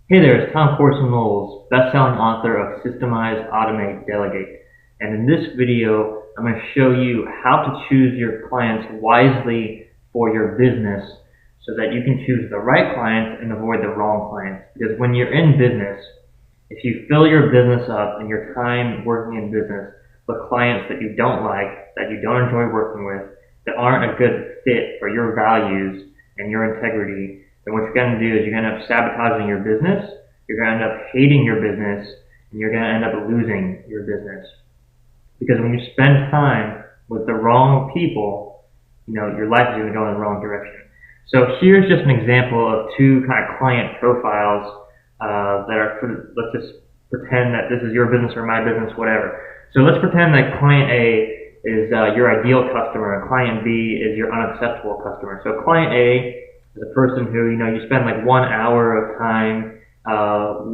Hey there, it's Corson-Knowles, best-selling author of Systemize, Automate, Delegate. And in this video, I'm going to show you how to choose your clients wisely for your business so that you can choose the right clients and avoid the wrong clients. Because when you're in business, if you fill your business up and your time working in business with clients that you don't like, that you don't enjoy working with, that aren't a good fit for your values and your integrity, then what you're going to do is you're going to end up sabotaging your business, you're going to end up hating your business, and you're going to end up losing your business. Because when you spend time with the wrong people, your life is going to go in the wrong direction. So here's just an example of two kind of client profiles that are, let's just pretend that this is your business or my business, whatever. So let's pretend that client A is your ideal customer and client B is your unacceptable customer. So client A is a person who, you spend like 1 hour of time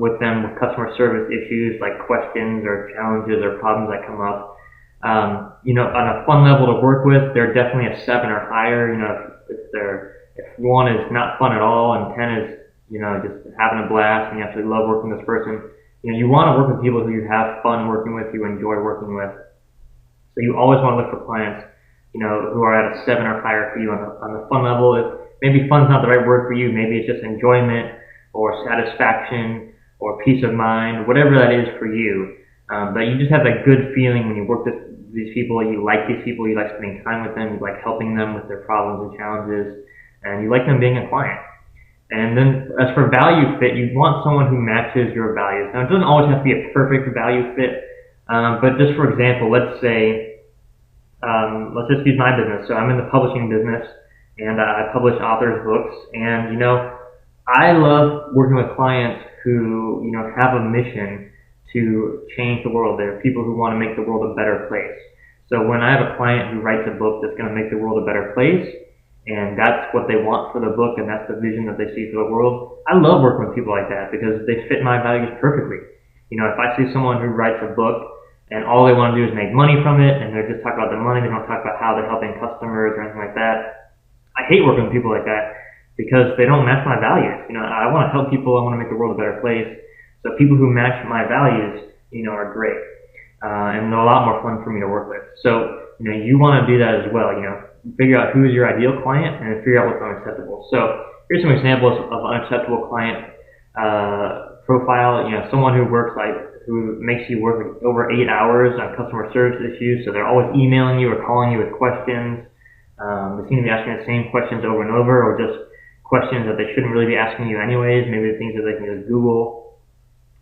with them with customer service issues like questions or challenges or problems that come up. On a fun level to work with, they're definitely a 7 or higher. If 1 is not fun at all and 10 is, just having a blast and you actually love working with this person, you want to work with people who you have fun working with, you enjoy working with. So you always want to look for clients, who are at a 7 or higher for you on the fun level. If maybe fun's not the right word for you, maybe it's just enjoyment or satisfaction or peace of mind, whatever that is for you. But you just have that good feeling when you work with these people, you like these people, you like spending time with them, you like helping them with their problems and challenges, and you like them being a client. And then as for value fit, you want someone who matches your values. Now, it doesn't always have to be a perfect value fit, but just for example, let's just use my business. So I'm in the publishing business, and I publish authors' books, and I love working with clients who have a mission to change the world. They're people who want to make the world a better place. So when I have a client who writes a book that's going to make the world a better place, and that's what they want for the book, and that's the vision that they see for the world, I love working with people like that because they fit my values perfectly. If I see someone who writes a book and all they want to do is make money from it, and they're just talking about the money, they don't talk about how they're helping customers or anything like that, I hate working with people like that because they don't match my values. I want to help people, I want to make the world a better place. So people who match my values, are great. And they're a lot more fun for me to work with. So, you want to do that as well, figure out who is your ideal client and figure out what's unacceptable. So here's some examples of unacceptable client profile. Someone who makes you work over 8 hours on customer service issues. So they're always emailing you or calling you with questions. They seem to be asking the same questions over and over, or just questions that they shouldn't really be asking you anyways. Maybe the things that they can just Google,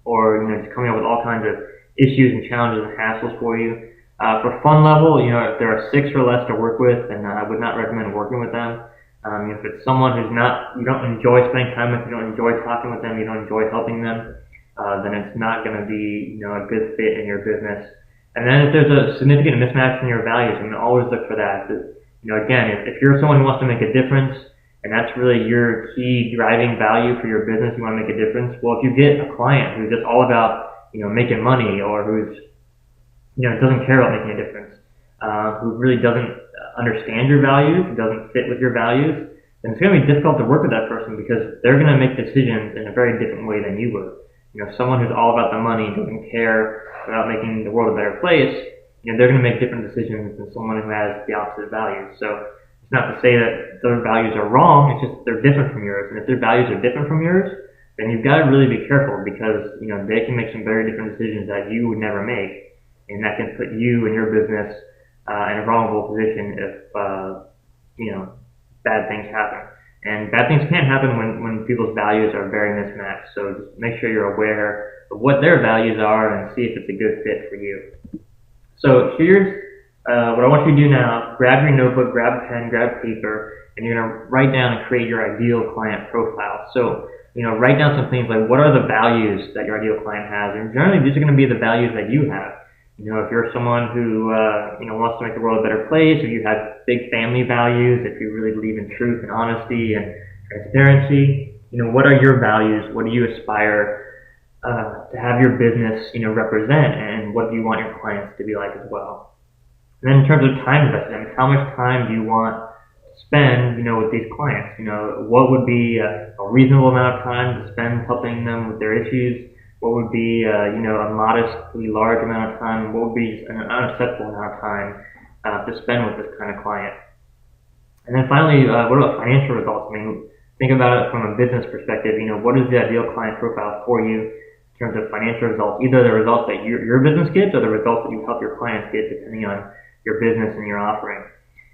or just coming up with all kinds of issues and challenges and hassles for you. For fun level, if there are 6 or less to work with, then I would not recommend working with them. If it's someone you don't enjoy spending time with, you don't enjoy talking with them, you don't enjoy helping them, then it's not going to be a good fit in your business. And then if there's a significant mismatch in your values, always look for that. Again, if you're someone who wants to make a difference, and that's really your key driving value for your business, you want to make a difference. Well, if you get a client who's just all about making money, or who's doesn't care about making a difference, who really doesn't understand your values, who doesn't fit with your values, then it's going to be difficult to work with that person because they're going to make decisions in a very different way than you would. Someone who's all about the money, doesn't care about making the world a better place, they're going to make different decisions than someone who has the opposite values. So it's not to say that their values are wrong, it's just they're different from yours. And if their values are different from yours, then you've got to really be careful because they can make some very different decisions that you would never make, and that can put you and your business in a vulnerable position if bad things happen. And bad things can happen when people's values are very mismatched. So just make sure you're aware of what their values are and see if it's a good fit for you. So here's what I want you to do now. Grab your notebook, grab a pen, grab paper, and you're going to write down and create your ideal client profile. So write down some things like, what are the values that your ideal client has? And generally, these are going to be the values that you have. If you're someone who wants to make the world a better place, if you have big family values, if you really believe in truth and honesty and transparency, what are your values? What do you aspire to have your business represent, and what do you want your clients to be like as well? And then in terms of time investment, how much time do you want to spend, with these clients. What would be a reasonable amount of time to spend helping them with their issues? What would be, a modestly large amount of time? What would be an unacceptable amount of time to spend with this kind of client? And then finally, what about financial results? I mean, think about it from a business perspective. What is the ideal client profile for you in terms of financial results? Either the results that your business gets or the results that you help your clients get, depending on your business and your offering.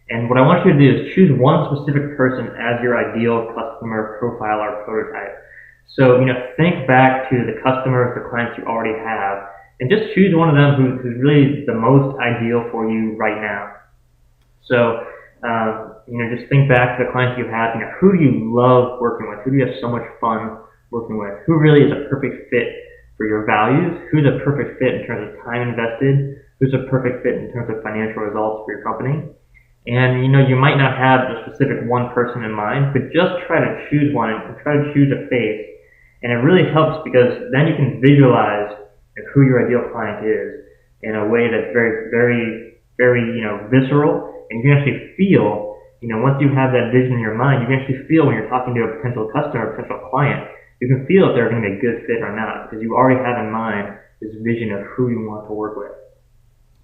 And what I want you to do is choose one specific person as your ideal customer profile or prototype. So, think back to the customers, the clients you already have, and just choose one of them who's really the most ideal for you right now. So, just think back to the clients you have. Who do you love working with? Who do you have so much fun working with? Who really is a perfect fit for your values? Who's a perfect fit in terms of time invested? Who's a perfect fit in terms of financial results for your company? And you might not have the specific one person in mind, but just try to choose one and try to choose a face. And it really helps because then you can visualize who your ideal client is in a way that's very, very, very, visceral. And you can actually feel, once you have that vision in your mind, you can actually feel when you're talking to a potential customer, a potential client, you can feel if they're going to be a good fit or not because you already have in mind this vision of who you want to work with.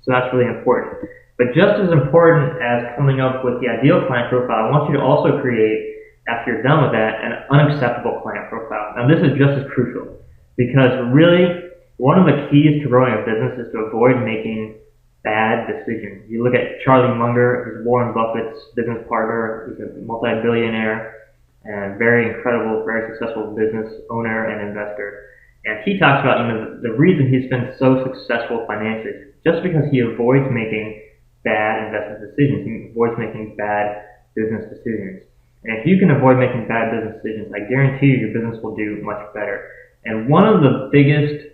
So that's really important. But just as important as coming up with the ideal client profile, I want you to also create, after you're done with that, an unacceptable client profile. Now this is just as crucial because really one of the keys to growing a business is to avoid making bad decisions. You look at Charlie Munger, he's Warren Buffett's business partner, he's a multi-billionaire and very incredible, very successful business owner and investor. And he talks about, the reason he's been so successful financially is just because he avoids making bad investment decisions. He avoids making bad business decisions. And if you can avoid making bad business decisions, I guarantee you your business will do much better. And one of the biggest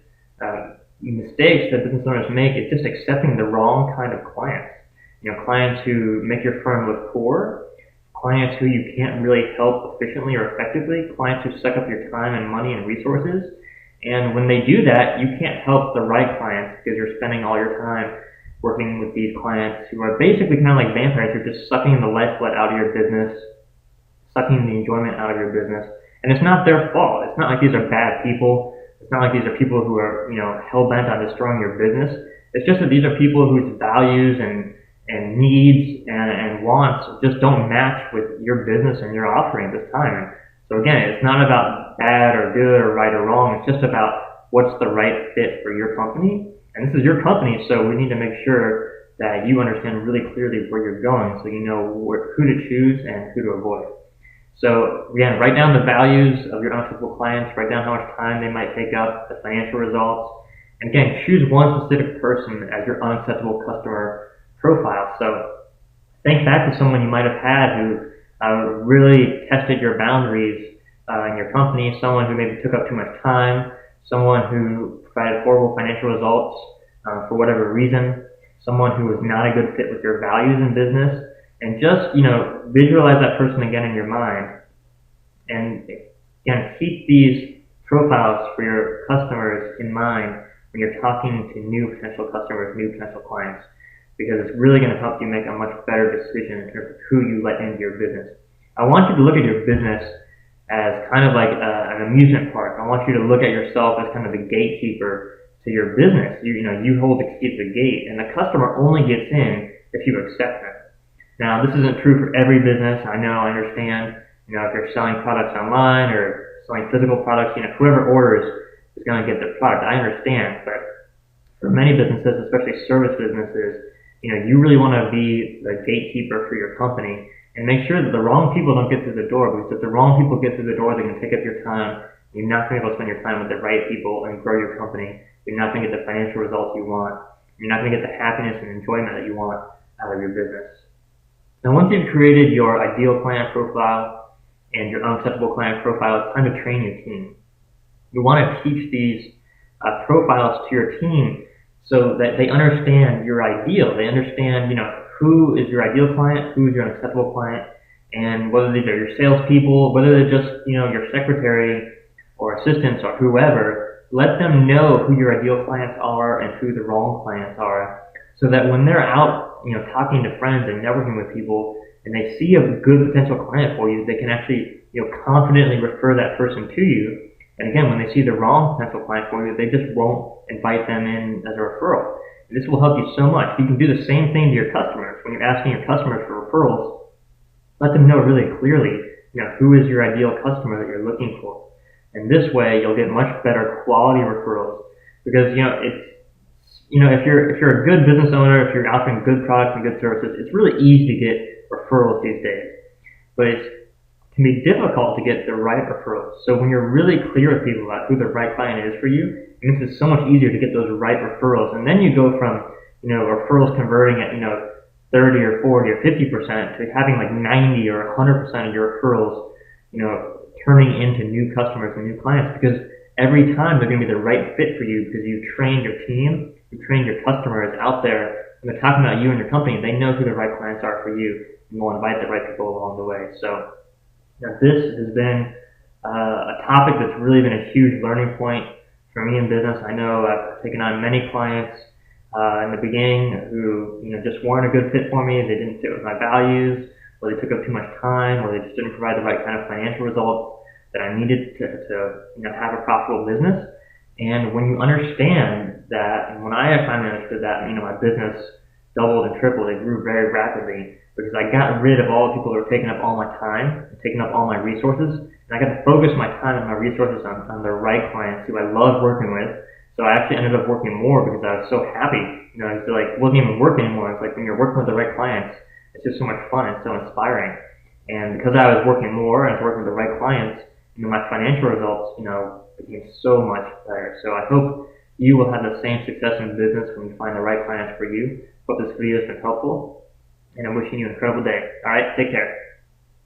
mistakes that business owners make is just accepting the wrong kind of clients. Clients who make your firm look poor, clients who you can't really help efficiently or effectively, clients who suck up your time and money and resources. And when they do that, you can't help the right clients because you're spending all your time working with these clients who are basically kind of like vampires who are just sucking the lifeblood out of your business, sucking the enjoyment out of your business. And it's not their fault. It's not like these are bad people. It's not like these are people who are, hell-bent on destroying your business. It's just that these are people whose values and needs and wants just don't match with your business and your offering at this time. So again, it's not about bad or good or right or wrong. It's just about what's the right fit for your company. And this is your company, so we need to make sure that you understand really clearly where you're going so you know who to choose and who to avoid. So again, write down the values of your unacceptable clients, write down how much time they might take up, the financial results, and again, choose one specific person as your unacceptable customer profile. So think back to someone you might have had who really tested your boundaries in your company, someone who maybe took up too much time, someone who provided horrible financial results for whatever reason, someone who was not a good fit with your values in business, and just, visualize that person again in your mind. And again, keep these profiles for your customers in mind when you're talking to new potential customers, new potential clients, because it's really going to help you make a much better decision in terms of who you let into your business. I want you to look at your business as kind of like an amusement park. I want you to look at yourself as kind of the gatekeeper to your business. You hold the key to the gate, and the customer only gets in if you accept them. Now, this isn't true for every business. I understand. If you're selling products online or selling physical products, whoever orders is going to get the product. I understand, but for many businesses, especially service businesses, you really want to be the gatekeeper for your company and make sure that the wrong people don't get through the door, because if the wrong people get through the door, they can take up your time. You're not going to be able to spend your time with the right people and grow your company. You're not going to get the financial results you want. You're not going to get the happiness and enjoyment that you want out of your business. Now, once you've created your ideal client profile and your unacceptable client profile, it's time to train your team. You want to teach these profiles to your team so that they understand your ideal. They understand, who is your ideal client, who is your unacceptable client, and whether these are your salespeople, whether they're just, your secretary or assistants or whoever. Let them know who your ideal clients are and who the wrong clients are, so that when they're out, talking to friends and networking with people and they see a good potential client for you, they can actually, confidently refer that person to you. And again, when they see the wrong potential client for you, they just won't invite them in as a referral. And this will help you so much. You can do the same thing to your customers. When you're asking your customers for referrals, let them know really clearly, who is your ideal customer that you're looking for. And this way, you'll get much better quality referrals because, if you're a good business owner, if you're offering good products and good services, it's really easy to get referrals these days. But it can be difficult to get the right referrals. So when you're really clear with people about who the right client is for you, it makes it so much easier to get those right referrals. And then you go from, referrals converting at, 30 or 40 or 50% to having like 90 or 100% of your referrals, turning into new customers and new clients, because every time they're going to be the right fit for you because you've trained your team, you've trained your customers out there, and they're talking about you and your company. They know who the right clients are for you, and will invite the right people along the way. So this has been a topic that's really been a huge learning point for me in business. I know I've taken on many clients in the beginning who just weren't a good fit for me. They didn't fit with my values, or they took up too much time, or they just didn't provide the right kind of financial results that I needed to have a profitable business. And when you understand that, and when I finally understood that, my business doubled and tripled. It grew very rapidly because I got rid of all the people that were taking up all my time and taking up all my resources. And I got to focus my time and my resources on the right clients who I love working with. So I actually ended up working more because I was so happy. I feel like it wasn't even work anymore. It's like when you're working with the right clients, it's just so much fun. It's so inspiring. And because I was working more and I was working with the right clients, my financial results, became so much better. So I hope you will have the same success in business when you find the right clients for you. Hope this video has been helpful, and I'm wishing you an incredible day. All right, take care.